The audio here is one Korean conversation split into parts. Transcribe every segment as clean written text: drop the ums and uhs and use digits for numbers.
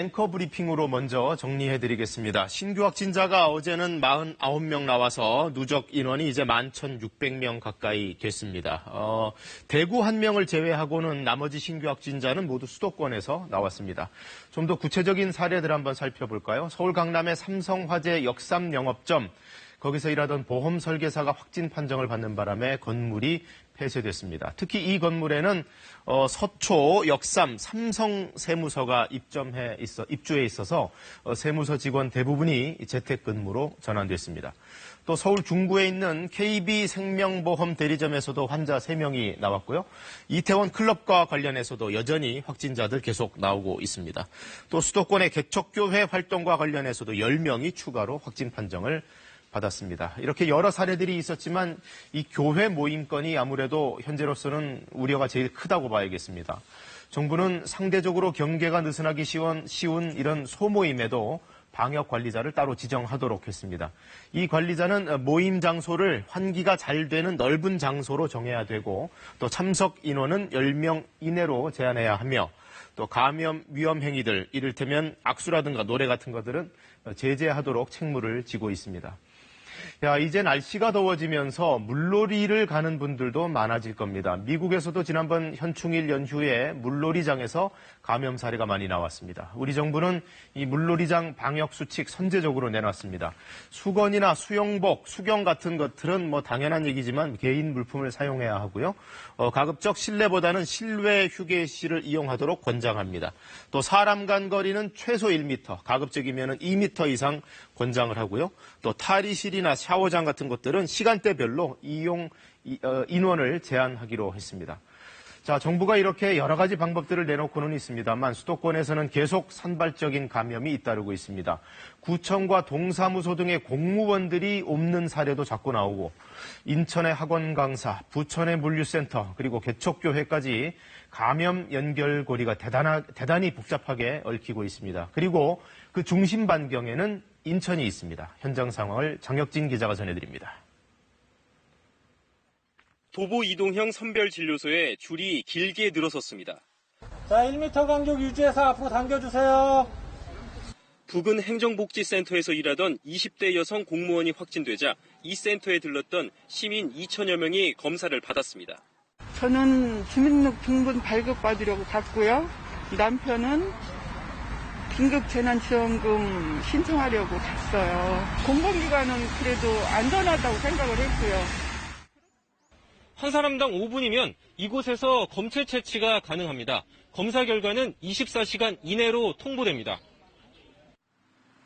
앵커 브리핑으로 먼저 정리해드리겠습니다. 신규 확진자가 어제는 49명 나와서 누적 인원이 이제 11,600명 가까이 됐습니다. 대구 1명을 제외하고는 나머지 신규 확진자는 모두 수도권에서 나왔습니다. 좀 더 구체적인 사례들 한번 살펴볼까요? 서울 강남의 삼성화재 역삼 영업점, 거기서 일하던 보험 설계사가 확진 판정을 받는 바람에 건물이 폐쇄됐습니다. 특히 이 건물에는 서초 역삼 삼성 세무서가 입주해 있어서 세무서 직원 대부분이 재택근무로 전환됐습니다. 또 서울 중구에 있는 KB생명보험 대리점에서도 환자 3명이 나왔고요. 이태원 클럽과 관련해서도 여전히 확진자들 계속 나오고 있습니다. 또 수도권의 개척교회 활동과 관련해서도 10명이 추가로 확진 판정을 받았습니다. 이렇게 여러 사례들이 있었지만 이 교회 모임건이 아무래도 현재로서는 우려가 제일 크다고 봐야겠습니다. 정부는 상대적으로 경계가 느슨하기 쉬운 이런 소모임에도 방역 관리자를 따로 지정하도록 했습니다. 이 관리자는 모임 장소를 환기가 잘 되는 넓은 장소로 정해야 되고 또 참석 인원은 10명 이내로 제한해야 하며 또 감염 위험 행위들, 이를테면 악수라든가 노래 같은 것들은 제재하도록 책무를 지고 있습니다. 이제 날씨가 더워지면서 물놀이를 가는 분들도 많아질 겁니다. 미국에서도 지난번 현충일 연휴에 물놀이장에서 감염 사례가 많이 나왔습니다. 우리 정부는 이 물놀이장 방역 수칙 선제적으로 내놨습니다. 수건이나 수영복, 수경 같은 것들은 당연한 얘기지만 개인 물품을 사용해야 하고요. 가급적 실내보다는 실외 휴게실을 이용하도록 권장합니다. 또 사람 간 거리는 최소 1m, 가급적이면 2m 이상 권장을 하고요. 또 탈의실이나 샤워장 같은 것들은 시간대별로 이용 인원을 제한하기로 했습니다. 자, 정부가 이렇게 여러 가지 방법들을 내놓고는 있습니다만 수도권에서는 계속 산발적인 감염이 잇따르고 있습니다. 구청과 동사무소 등의 공무원들이 옮는 사례도 자꾸 나오고 인천의 학원 강사, 부천의 물류센터, 그리고 개척교회까지 감염 연결고리가 대단히 복잡하게 얽히고 있습니다. 그리고 그 중심 반경에는 인천이 있습니다. 현장 상황을 장혁진 기자가 전해드립니다. 도보 이동형 선별진료소에 줄이 길게 늘어섰습니다. 자, 1m 간격 유지해서 앞으로 당겨주세요. 부근 행정복지센터에서 일하던 20대 여성 공무원이 확진되자 이 센터에 들렀던 시민 2천여 명이 검사를 받았습니다. 저는 주민등록증본 발급받으려고 갔고요. 남편은 긴급재난지원금 신청하려고 갔어요. 공공기관은 그래도 안전하다고 생각을 했고요. 한 사람당 5분이면 이곳에서 검체 채취가 가능합니다. 검사 결과는 24시간 이내로 통보됩니다.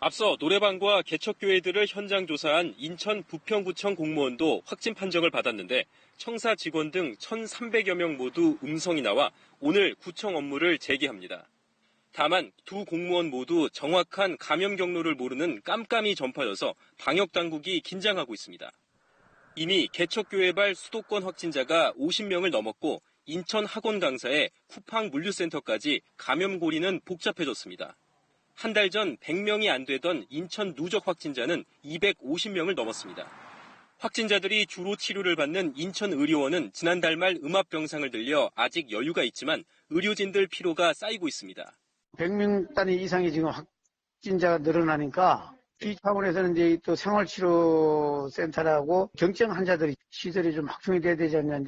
앞서 노래방과 개척교회들을 현장 조사한 인천 부평구청 공무원도 확진 판정을 받았는데 청사 직원 등 1,300여 명 모두 음성이 나와 오늘 구청 업무를 재개합니다. 다만 두 공무원 모두 정확한 감염 경로를 모르는 깜깜이 전파여서 방역당국이 긴장하고 있습니다. 이미 개척교회발 수도권 확진자가 50명을 넘었고 인천 학원 강사에 쿠팡 물류센터까지 감염 고리는 복잡해졌습니다. 한 달 전 100명이 안 되던 인천 누적 확진자는 250명을 넘었습니다. 확진자들이 주로 치료를 받는 인천의료원은 지난달 말 음압병상을 들려 아직 여유가 있지만 의료진들 피로가 쌓이고 있습니다. 100명 단위 이상이 지금 확진자가 늘어나니까 이 차원에서는 이제 또 생활치료센터라고 경증 환자들이 시설이 좀 확충이 돼야 되지 않냐.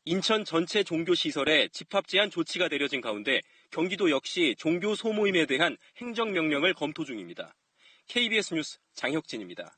인천 전체 종교시설에 집합 제한 조치가 내려진 가운데 경기도 역시 종교 소모임에 대한 행정명령을 검토 중입니다. KBS 뉴스 장혁진입니다.